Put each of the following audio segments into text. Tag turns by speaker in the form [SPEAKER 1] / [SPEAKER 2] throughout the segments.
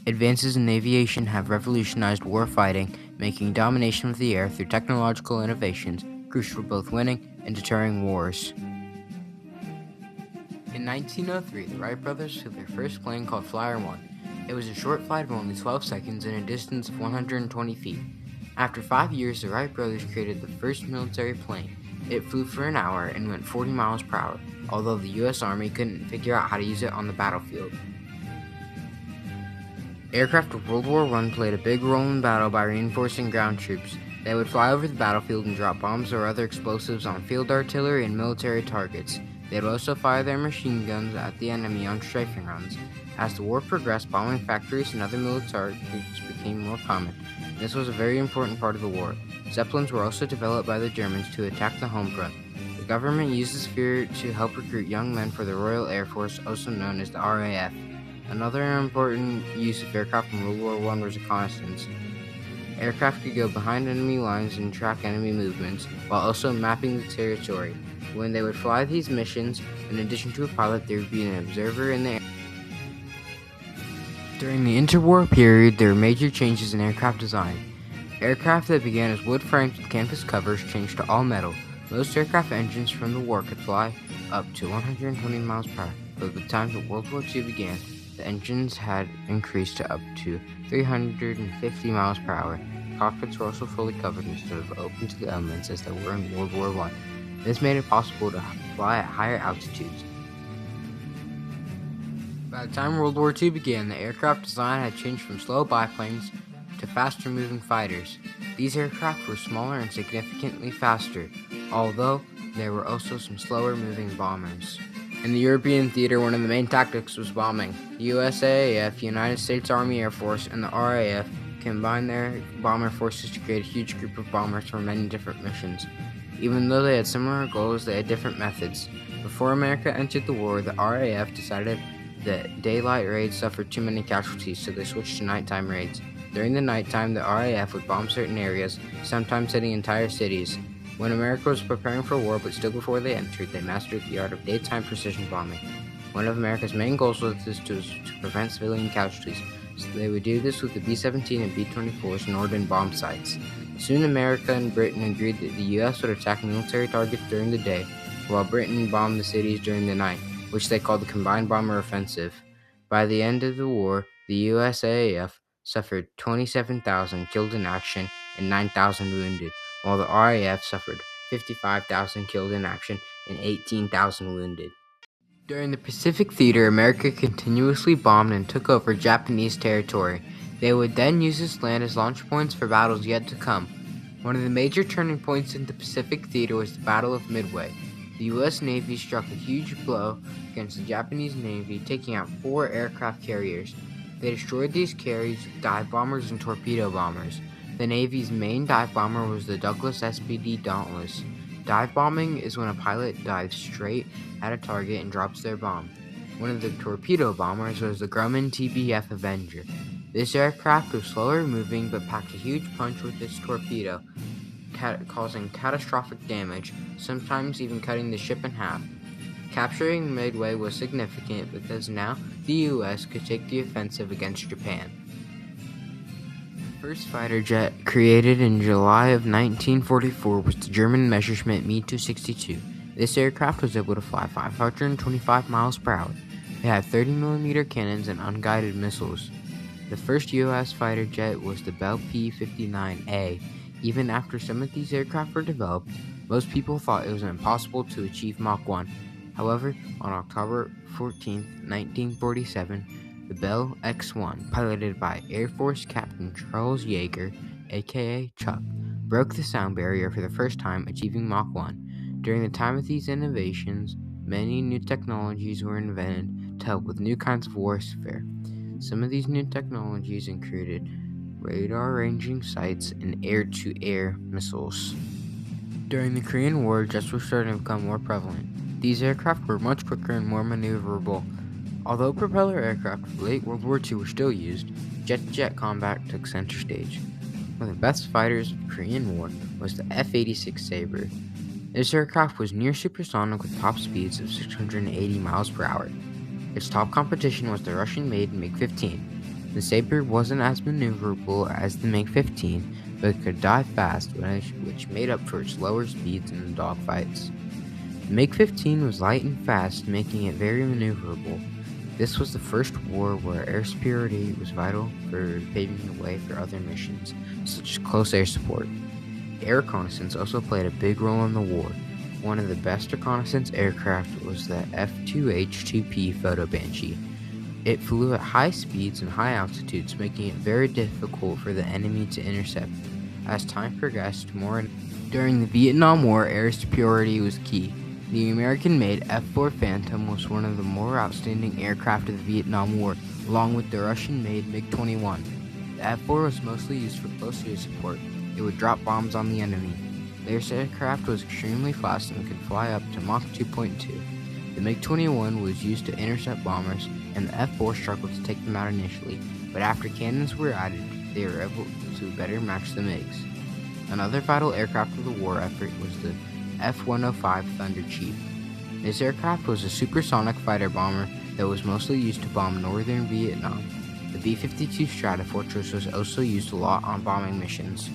[SPEAKER 1] Advances in aviation have revolutionized warfighting, making domination of the air through technological innovations crucial for both winning and deterring wars. In 1903, the Wright brothers flew their first plane called Flyer 1. It was a short flight of only 12 seconds and a distance of 120 feet. After 5 years, the Wright brothers created the first military plane. It flew for an hour and went 40 miles per hour, although the U.S. Army couldn't figure out how to use it on the battlefield. Aircraft of World War I played a big role in battle by reinforcing ground troops. They would fly over the battlefield and drop bombs or other explosives on field artillery and military targets. They would also fire their machine guns at the enemy on strafing runs. As the war progressed, bombing factories and other military targets became more common. This was a very important part of the war. Zeppelins were also developed by the Germans to attack the home front. The government used this fear to help recruit young men for the Royal Air Force, also known as the RAF. Another important use of aircraft in World War I was reconnaissance. Aircraft could go behind enemy lines and track enemy movements, while also mapping the territory. When they would fly these missions, in addition to a pilot, there would be an observer in the air. During the interwar period, there were major changes in aircraft design. Aircraft that began as wood frames with canvas covers changed to all metal. Most aircraft engines from the war could fly up to 120 miles per hour, but by the time that World War II began, the engines had increased to up to 350 miles per hour. Cockpits were also fully covered instead of open to the elements as they were in World War I. This made it possible to fly at higher altitudes. By the time World War II began, the aircraft design had changed from slow biplanes to faster-moving fighters. These aircraft were smaller and significantly faster, although there were also some slower-moving bombers. In the European theater, one of the main tactics was bombing. The USAAF, United States Army Air Force, and the RAF combined their bomber forces to create a huge group of bombers for many different missions. Even though they had similar goals, they had different methods. Before America entered the war, the RAF decided that daylight raids suffered too many casualties, so they switched to nighttime raids. During the nighttime, the RAF would bomb certain areas, sometimes hitting entire cities. When America was preparing for war, but still before they entered, they mastered the art of daytime precision bombing. One of America's main goals was to prevent civilian casualties, so they would do this with the B-17 and B-24s Northern bomb sites. Soon America and Britain agreed that the U.S. would attack military targets during the day, while Britain bombed the cities during the night, which they called the Combined Bomber Offensive. By the end of the war, the USAAF suffered 27,000 killed in action and 9,000 wounded, while the RAF suffered 55,000 killed in action and 18,000 wounded. During the Pacific Theater, America continuously bombed and took over Japanese territory. They would then use this land as launch points for battles yet to come. One of the major turning points in the Pacific Theater was the Battle of Midway. The U.S. Navy struck a huge blow against the Japanese Navy, taking out 4 aircraft carriers. They destroyed these carriers with dive bombers and torpedo bombers. The Navy's main dive bomber was the Douglas SPD Dauntless. Dive bombing is when a pilot dives straight at a target and drops their bomb. One of the torpedo bombers was the Grumman TBF Avenger. This aircraft was slower moving but packed a huge punch with its torpedo, causing catastrophic damage, sometimes even cutting the ship in half. Capturing Midway was significant because now the U.S. could take the offensive against Japan. The first fighter jet created in July of 1944 was the German Messerschmitt Me-262. This aircraft was able to fly 525 miles per hour. It had 30mm cannons and unguided missiles. The first U.S. fighter jet was the Bell P-59A. Even after some of these aircraft were developed, most people thought it was impossible to achieve Mach 1. However, on October 14, 1947, the Bell X-1, piloted by Air Force Captain Charles Yeager, aka Chuck, broke the sound barrier for the first time, achieving Mach 1. During the time of these innovations, many new technologies were invented to help with new kinds of warfare. Some of these new technologies included radar-ranging sights and air-to-air missiles. During the Korean War, jets were starting to become more prevalent. These aircraft were much quicker and more maneuverable. Although propeller aircraft of late World War II were still used, jet-to-jet combat took center stage. One of the best fighters of the Korean War was the F-86 Sabre. This aircraft was near supersonic with top speeds of 680 miles per hour. Its top competition was the Russian-made MiG-15. The Sabre wasn't as maneuverable as the MiG-15, but could dive fast, which made up for its lower speeds in the dogfights. The MiG-15 was light and fast, making it very maneuverable. This was the first war where air superiority was vital for paving the way for other missions, such as close air support. Air reconnaissance also played a big role in the war. One of the best reconnaissance aircraft was the F-2H-2P Photo Banshee. It flew at high speeds and high altitudes, making it very difficult for the enemy to intercept. As time progressed, during the Vietnam War, air superiority was key. The American-made F-4 Phantom was one of the more outstanding aircraft of the Vietnam War, along with the Russian-made MiG-21. The F-4 was mostly used for close air support. It would drop bombs on the enemy. This aircraft was extremely fast and could fly up to Mach 2.2. The MiG-21 was used to intercept bombers, and the F-4 struggled to take them out initially, but after cannons were added, they were able to better match the MiGs. Another vital aircraft of the war effort was the F-105 Thunder Chief. This aircraft was a supersonic fighter bomber that was mostly used to bomb northern Vietnam. The B-52 Stratofortress was also used a lot on bombing missions,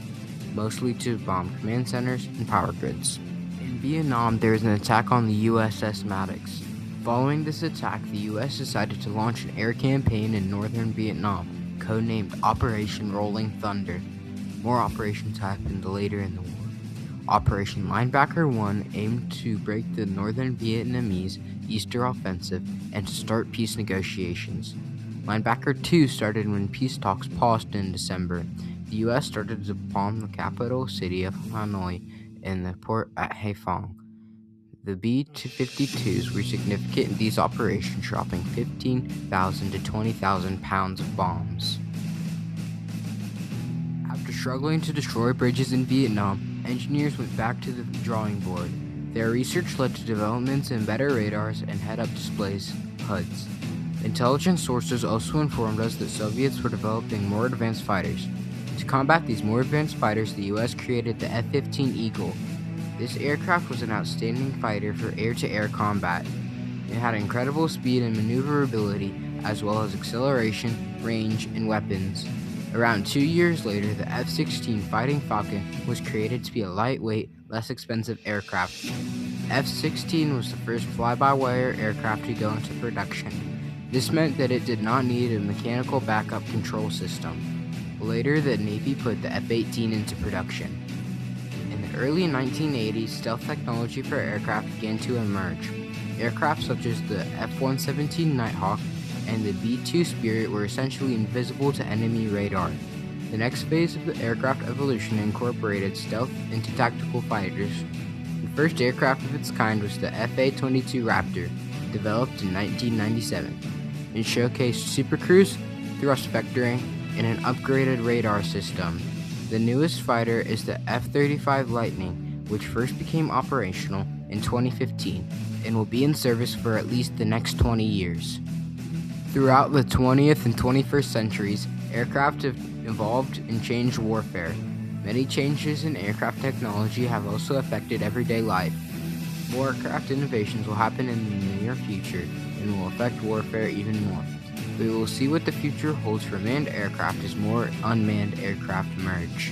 [SPEAKER 1] mostly to bomb command centers and power grids. In Vietnam, there was an attack on the USS Maddox. Following this attack, the U.S. decided to launch an air campaign in northern Vietnam, codenamed Operation Rolling Thunder. More operations happened later in the war. Operation Linebacker 1 aimed to break the northern Vietnamese Easter offensive and to start peace negotiations. Linebacker 2 started when peace talks paused in December. The U.S. started to bomb the capital city of Hanoi and the port at Haiphong. The B-52s were significant in these operations, dropping 15,000 to 20,000 pounds of bombs. After struggling to destroy bridges in Vietnam, engineers went back to the drawing board. Their research led to developments in better radars and head-up displays, HUDs. Intelligence sources also informed us that Soviets were developing more advanced fighters. To combat these more advanced fighters, the U.S. created the F-15 Eagle. This aircraft was an outstanding fighter for air-to-air combat. It had incredible speed and maneuverability, as well as acceleration, range, and weapons. Around 2 years later, the F-16 Fighting Falcon was created to be a lightweight, less expensive aircraft. F-16 was the first fly-by-wire aircraft to go into production. This meant that it did not need a mechanical backup control system. Later, the Navy put the F-18 into production. In the early 1980s, stealth technology for aircraft began to emerge. Aircraft such as the F-117 Nighthawk and the B-2 Spirit were essentially invisible to enemy radar. The next phase of the aircraft evolution incorporated stealth into tactical fighters. The first aircraft of its kind was the F-A-22 Raptor, developed in 1997. It showcased supercruise, thrust vectoring, and an upgraded radar system. The newest fighter is the F-35 Lightning, which first became operational in 2015 and will be in service for at least the next 20 years. Throughout the 20th and 21st centuries, aircraft have evolved and changed warfare. Many changes in aircraft technology have also affected everyday life. More aircraft innovations will happen in the near future and will affect warfare even more. We will see what the future holds for manned aircraft as more unmanned aircraft emerge.